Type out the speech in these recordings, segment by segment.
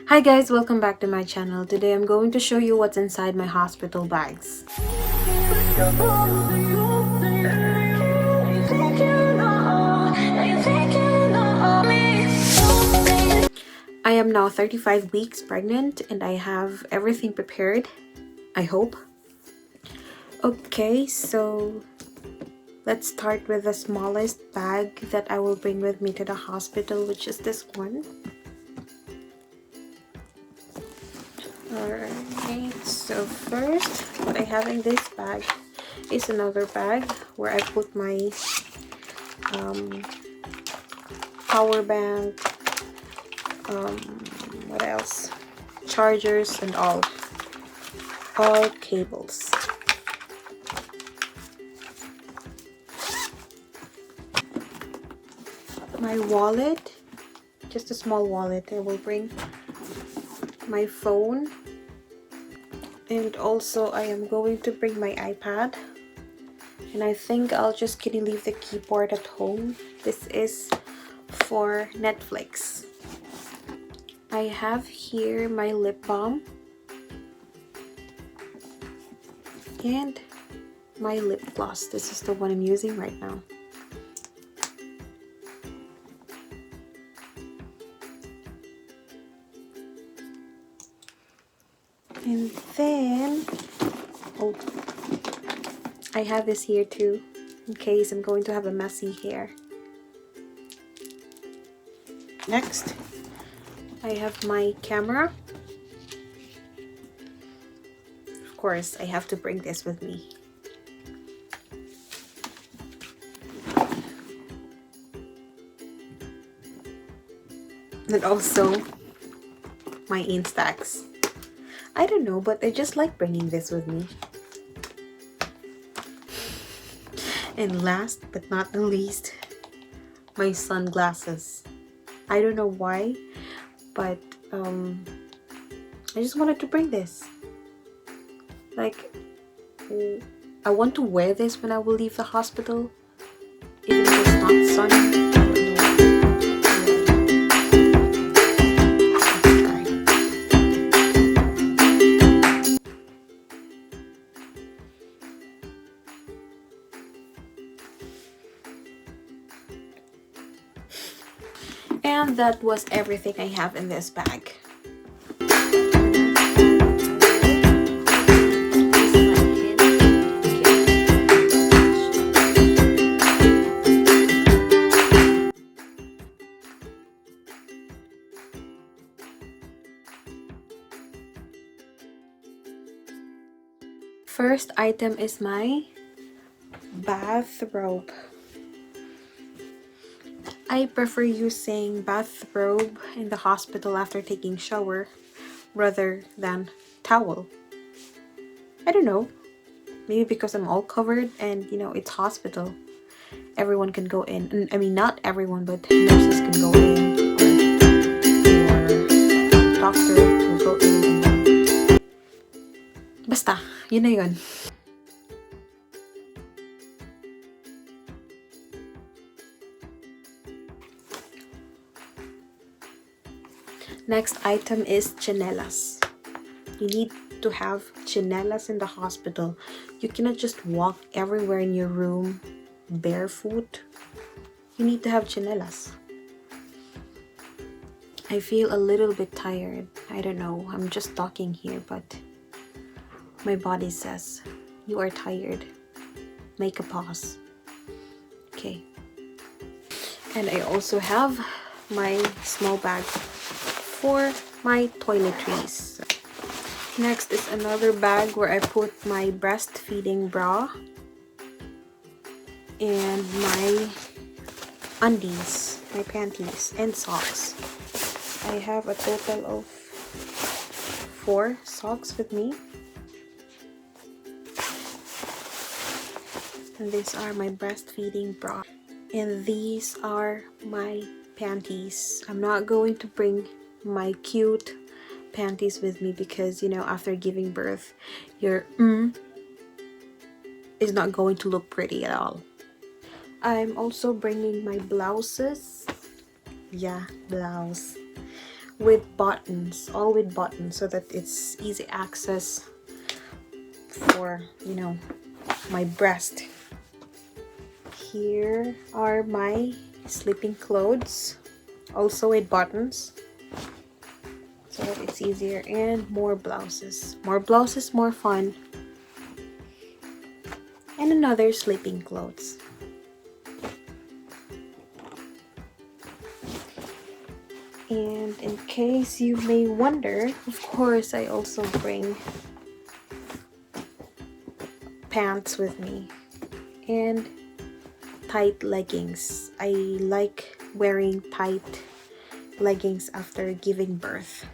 Hi guys, welcome back to my channel. Today I'm going to show you what's inside my hospital bags. I am now 35 weeks pregnant and I have everything prepared, I hope. Okay, so let's start with the smallest bag that I will bring with me to the hospital, which is this one. Alright, so first what I have in this bag is another bag where I put my power bank, what else, chargers and all cables. My wallet, just a small wallet. I will bring my phone, and also I am going to bring my iPad, and I think I'll just leave the keyboard at home. This is for Netflix. I have here my lip balm and my lip gloss. This is the one I'm using right now. And then, I have this here too, in case I'm going to have a messy hair. Next, I have my camera. Of course, I have to bring this with me. And also, my Instax. I don't know, but I just like bringing this with me. And last but not the least, my sunglasses. I don't know why, but I just wanted to bring this. Like, I want to wear this when I will leave the hospital, even if it's not sunny. And that was everything I have in this bag. First item is my bathrobe. I prefer using bathrobe in the hospital after taking shower rather than towel. I don't know, maybe because I'm all covered and you know it's hospital. Everyone can go in. I mean, not everyone, but nurses can go in, or doctor will go in. Basta, yun na yun. Next item is chinelas. You need to have chinelas in the hospital. You cannot just walk everywhere in your room barefoot. You need to have chinelas. I feel a little bit tired. I don't know, I'm just talking here, but my body says you are tired. Make a pause. Okay. And I also have my small bag for my toiletries. Next is another bag where I put my breastfeeding bra and my undies, my panties, and socks. I have a total of 4 socks with me. And these are my breastfeeding bra. And these are my panties. I'm not going to bring my cute panties with me because, you know, after giving birth, your is not going to look pretty at all. I'm also bringing my blouses. Yeah, blouse. with buttons, all with buttons, so that it's easy access for, you know, my breast. Here are my sleeping clothes, also with buttons, so that it's easier. And more blouses, more fun. And another sleeping clothes. And in case you may wonder, of course I also bring pants with me and tight leggings. I like wearing tight leggings after giving birth.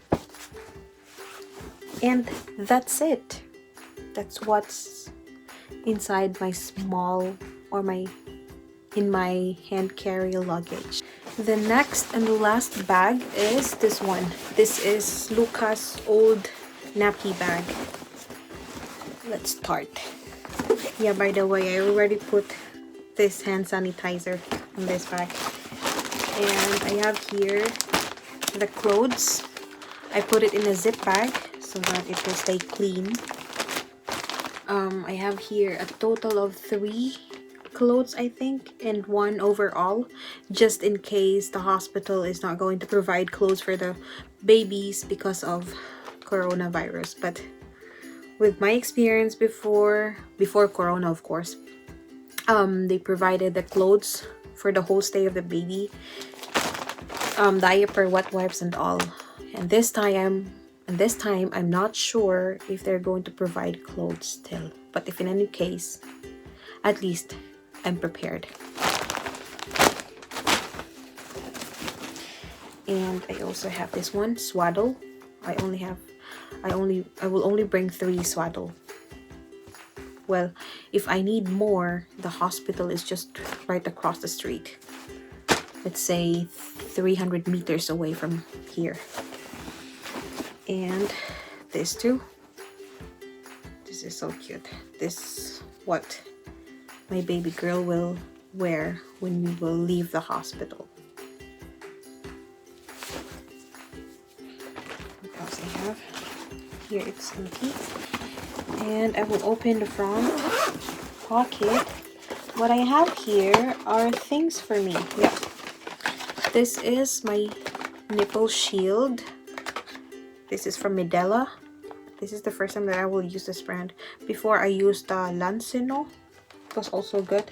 And that's it. That's what's inside my small, or in my hand carry luggage. The next and the last bag is this one. This is Luca's old nappy bag. Let's start. Yeah, by the way, I already put this hand sanitizer on this bag. And I have here the clothes. I put it in a zip bag so that it will stay clean. I have here a total of 3 clothes, I think, and 1 overall, just in case the hospital is not going to provide clothes for the babies because of coronavirus. But with my experience before corona, of course, they provided the clothes for the whole stay of the baby, diaper, wet wipes, and all. And this time I'm not sure if they're going to provide clothes still. But if in any case, at least I'm prepared. And I also have this one, swaddle. I will only bring 3 swaddle. Well, if I need more, the hospital is just right across the street. Let's say 300 meters away from here. And this too. This is so cute. This what my baby girl will wear when we will leave the hospital. What else I have? Here it's empty. And I will open the front pocket. What I have here are things for me. Yep. This is my nipple shield. This is from Medela. This is the first time that I will use this brand. Before I used Lancino. It was also good.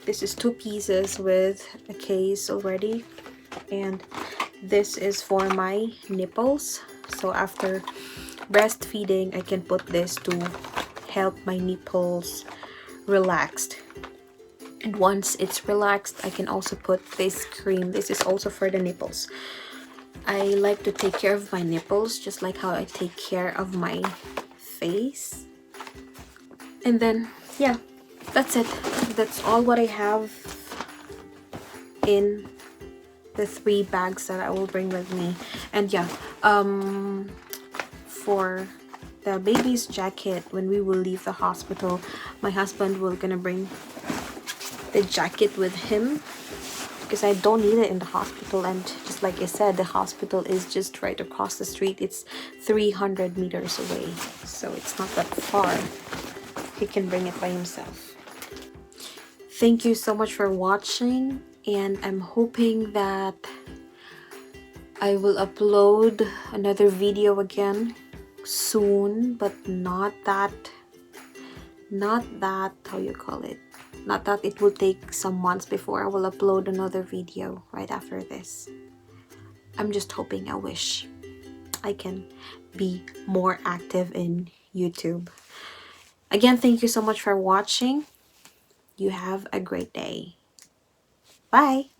This is 2 pieces with a case already. And this is for my nipples. So after breastfeeding, I can put this to help my nipples relaxed. And once it's relaxed, I can also put this cream. This is also for the nipples. I like to take care of my nipples just like how I take care of my face. And then, yeah, that's it. That's all what I have in the 3 bags that I will bring with me. And yeah, for the baby's jacket, when we will leave the hospital, my husband will gonna bring the jacket with him because I don't need it in the hospital. And just like I said, the hospital is just right across the street. It's 300 meters away, so it's not that far. He can bring it by himself. Thank you so much for watching, and I'm hoping that I will upload another video again soon, but not that how you call it, not that it will take some months before I will upload another video right after this. I'm just hoping, I wish I can be more active in YouTube. Again, thank you so much for watching. You have a great day. Bye.